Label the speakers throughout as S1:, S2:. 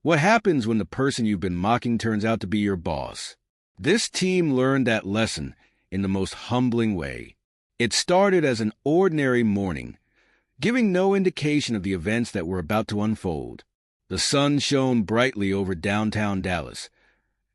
S1: What happens when the person you've been mocking turns out to be your boss? This team learned that lesson in the most humbling way. It started as an ordinary morning, giving no indication of the events that were about to unfold. The sun shone brightly over downtown Dallas,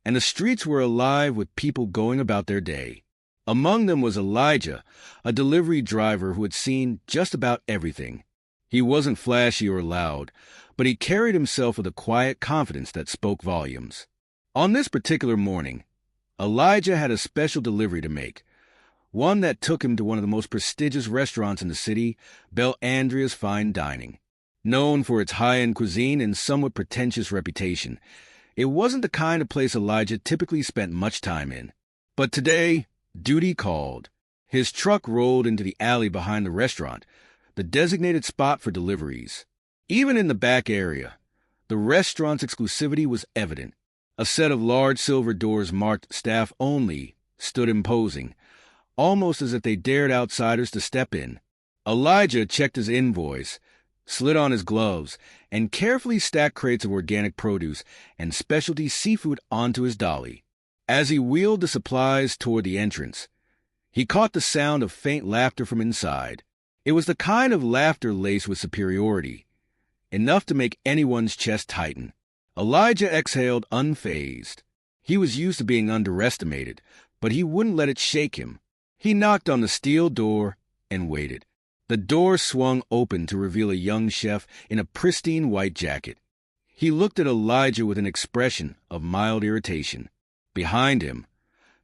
S1: and the streets were alive with people going about their day. Among them was Elijah, a delivery driver who had seen just about everything. He wasn't flashy or loud, but he carried himself with a quiet confidence that spoke volumes. On this particular morning, Elijah had a special delivery to make, one that took him to one of the most prestigious restaurants in the city, Andria's Fine Dining. Known for its high-end cuisine and somewhat pretentious reputation, it wasn't the kind of place Elijah typically spent much time in. But today, duty called. His truck rolled into the alley behind the restaurant, the designated spot for deliveries. Even in the back area, the restaurant's exclusivity was evident. A set of large silver doors marked staff only stood imposing, almost as if they dared outsiders to step in. Elijah checked his invoice, slid on his gloves, and carefully stacked crates of organic produce and specialty seafood onto his dolly. As he wheeled the supplies toward the entrance, he caught the sound of faint laughter from inside. It was the kind of laughter laced with superiority, enough to make anyone's chest tighten. Elijah exhaled unfazed. He was used to being underestimated, but he wouldn't let it shake him. He knocked on the steel door and waited. The door swung open to reveal a young chef in a pristine white jacket. He looked at Elijah with an expression of mild irritation. Behind him,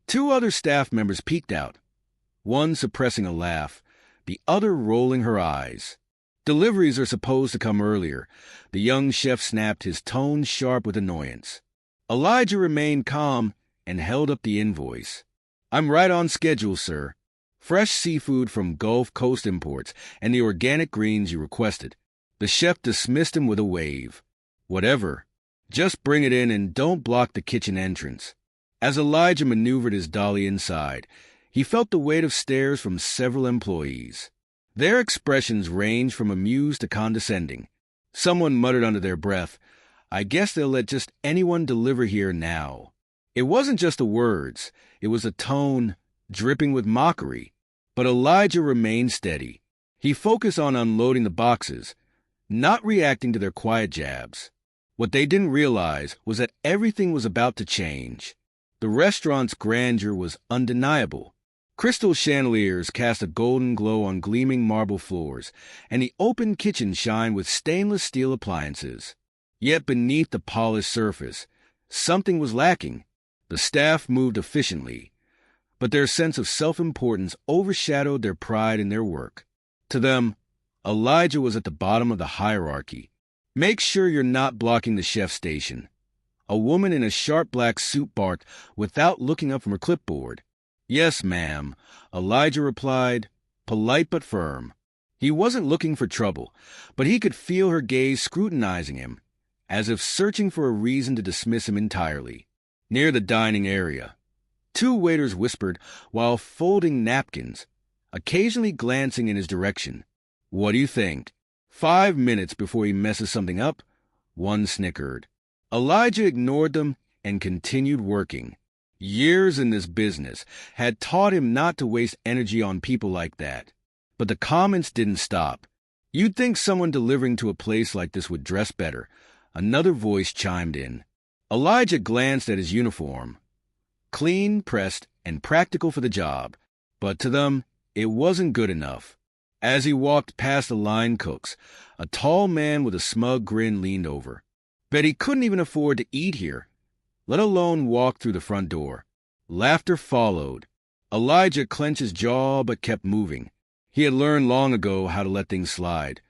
S1: two other staff members peeked out, one suppressing a laugh, the other rolling her eyes. Deliveries are supposed to come earlier. The young chef snapped, his tone sharp with annoyance. Elijah remained calm and held up the invoice. "I'm right on schedule, sir. Fresh seafood from Gulf Coast imports and the organic greens you requested." The chef dismissed him with a wave. "Whatever. Just bring it in and don't block the kitchen entrance." As Elijah maneuvered his dolly inside, he felt the weight of stares from several employees. Their expressions ranged from amused to condescending. Someone muttered under their breath, "I guess they'll let just anyone deliver here now." It wasn't just the words, it was a tone dripping with mockery. But Elijah remained steady. He focused on unloading the boxes, not reacting to their quiet jabs. What they didn't realize was that everything was about to change. The restaurant's grandeur was undeniable. Crystal chandeliers cast a golden glow on gleaming marble floors, and the open kitchen shined with stainless steel appliances. Yet beneath the polished surface, something was lacking. The staff moved efficiently, but their sense of self-importance overshadowed their pride in their work. To them, Elijah was at the bottom of the hierarchy. "Make sure you're not blocking the chef's station." A woman in a sharp black suit barked without looking up from her clipboard. "Yes, ma'am," Elijah replied, polite but firm. He wasn't looking for trouble, but he could feel her gaze scrutinizing him, as if searching for a reason to dismiss him entirely. Near the dining area, two waiters whispered while folding napkins, occasionally glancing in his direction. "What do you think?" "5 minutes before he messes something up," one snickered. Elijah ignored them and continued working. Years in this business had taught him not to waste energy on people like that. But the comments didn't stop. "You'd think someone delivering to a place like this would dress better," another voice chimed in. Elijah glanced at his uniform. Clean, pressed, and practical for the job. But to them, it wasn't good enough. As he walked past the line cooks, a tall man with a smug grin leaned over. Bet he couldn't even afford to eat here, let alone walk through the front door. Laughter followed. Elijah clenched his jaw but kept moving. He had learned long ago how to let things slide,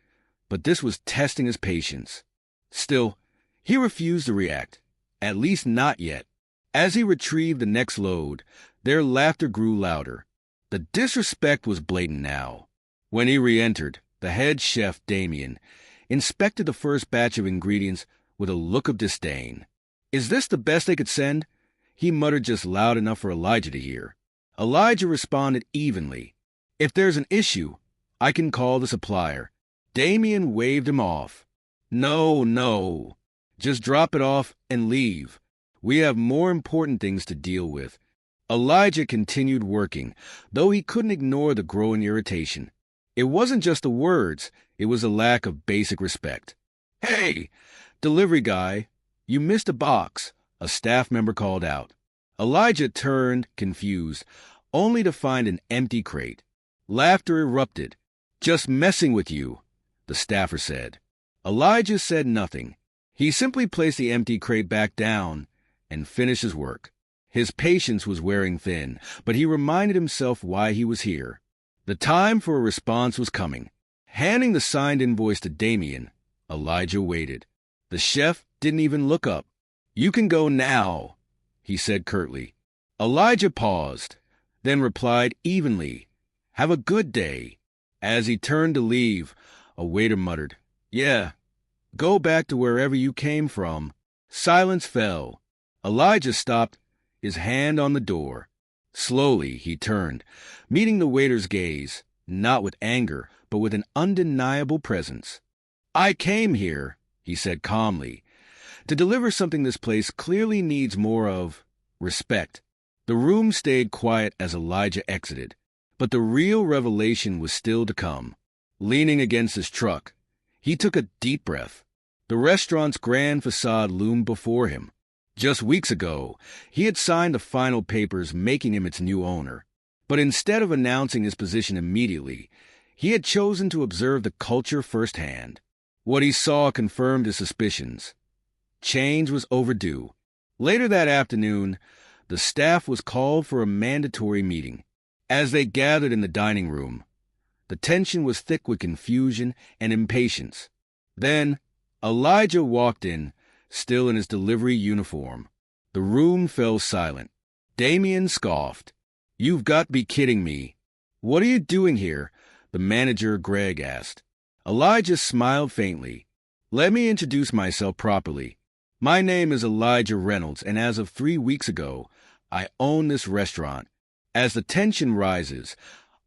S1: but this was testing his patience. Still, he refused to react, at least not yet. As he retrieved the next load, their laughter grew louder. The disrespect was blatant now. When he re-entered, the head chef, Damien, inspected the first batch of ingredients with a look of disdain. "Is this the best they could send?" he muttered just loud enough for Elijah to hear. Elijah responded evenly. "If there's an issue, I can call the supplier." Damien waved him off. No. Just drop it off and leave. We have more important things to deal with. Elijah continued working, though he couldn't ignore the growing irritation. It wasn't just the words, it was a lack of basic respect. "Hey, delivery guy, you missed a box," a staff member called out. Elijah turned, confused, only to find an empty crate. Laughter erupted. "Just messing with you," the staffer said. Elijah said nothing. He simply placed the empty crate back down and finished his work. His patience was wearing thin, but he reminded himself why he was here. The time for a response was coming. Handing the signed invoice to Damien, Elijah waited. The chef didn't even look up. "You can go now," he said curtly. Elijah paused, then replied evenly, "Have a good day." As he turned to leave, a waiter muttered, "Yeah, go back to wherever you came from." Silence fell. Elijah stopped, his hand on the door. Slowly, he turned, meeting the waiter's gaze, not with anger, but with an undeniable presence. "I came here," he said calmly, "to deliver something this place clearly needs more of respect." The room stayed quiet as Elijah exited, but the real revelation was still to come. Leaning against his truck, he took a deep breath. The restaurant's grand facade loomed before him. Just weeks ago, he had signed the final papers making him its new owner. But instead of announcing his position immediately, he had chosen to observe the culture firsthand. What he saw confirmed his suspicions. Change was overdue. Later that afternoon, the staff was called for a mandatory meeting. As they gathered in the dining room, the tension was thick with confusion and impatience. Then, Elijah walked in, still in his delivery uniform. The room fell silent. Damien scoffed. "You've got to be kidding me. What are you doing here?" the manager, Greg, asked. Elijah smiled faintly. "Let me introduce myself properly. My name is Elijah Reynolds, and as of 3 weeks ago, I own this restaurant." As the tension rises,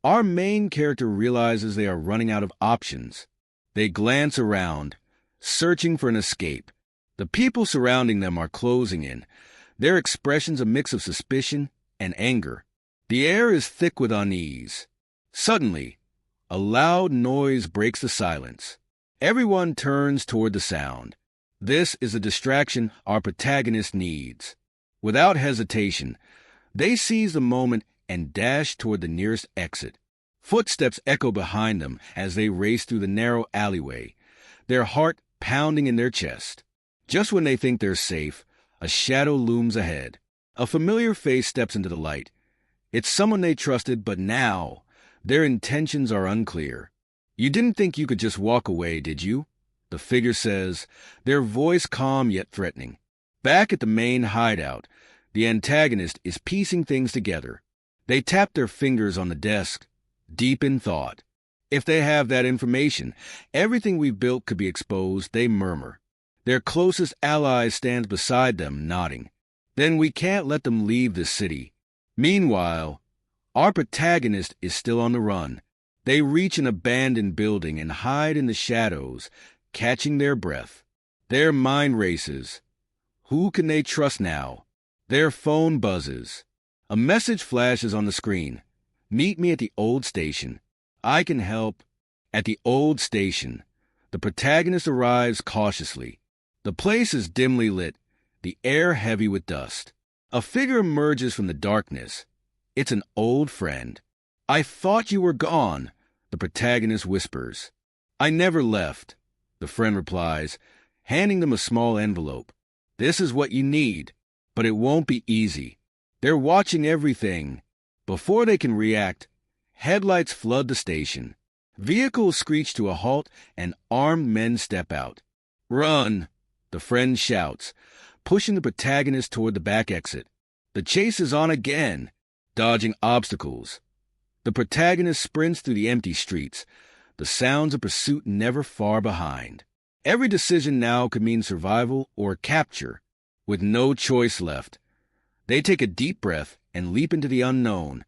S1: our main character realizes they are running out of options. They glance around, searching for an escape. The people surrounding them are closing in, their expressions a mix of suspicion and anger. The air is thick with unease. Suddenly, a loud noise breaks the silence. Everyone turns toward the sound. This is a distraction our protagonist needs. Without hesitation, they seize the moment and dash toward the nearest exit. Footsteps echo behind them as they race through the narrow alleyway, their heart pounding in their chest. Just when they think they're safe, a shadow looms ahead. A familiar face steps into the light. It's someone they trusted, but now their intentions are unclear. "You didn't think you could just walk away, did you?" the figure says, their voice calm yet threatening. Back at the main hideout, the antagonist is piecing things together. They tap their fingers on the desk, deep in thought. "If they have that information, everything we've built could be exposed," they murmur. Their closest ally stands beside them, nodding. "Then we can't let them leave this city." Meanwhile, our protagonist is still on the run. They reach an abandoned building and hide in the shadows, catching their breath. Their mind races. Who can they trust now? Their phone buzzes. A message flashes on the screen. "Meet me at the old station. I can help." At the old station, the protagonist arrives cautiously. The place is dimly lit, the air heavy with dust. A figure emerges from the darkness. It's an old friend. "I thought you were gone," the protagonist whispers. "I never left," the friend replies, handing them a small envelope. "This is what you need, but it won't be easy. They're watching everything." Before they can react, headlights flood the station. Vehicles screech to a halt and armed men step out. "Run!" the friend shouts, pushing the protagonist toward the back exit. The chase is on again, dodging obstacles. The protagonist sprints through the empty streets, the sounds of pursuit never far behind. Every decision now could mean survival or capture. With no choice left, they take a deep breath and leap into the unknown,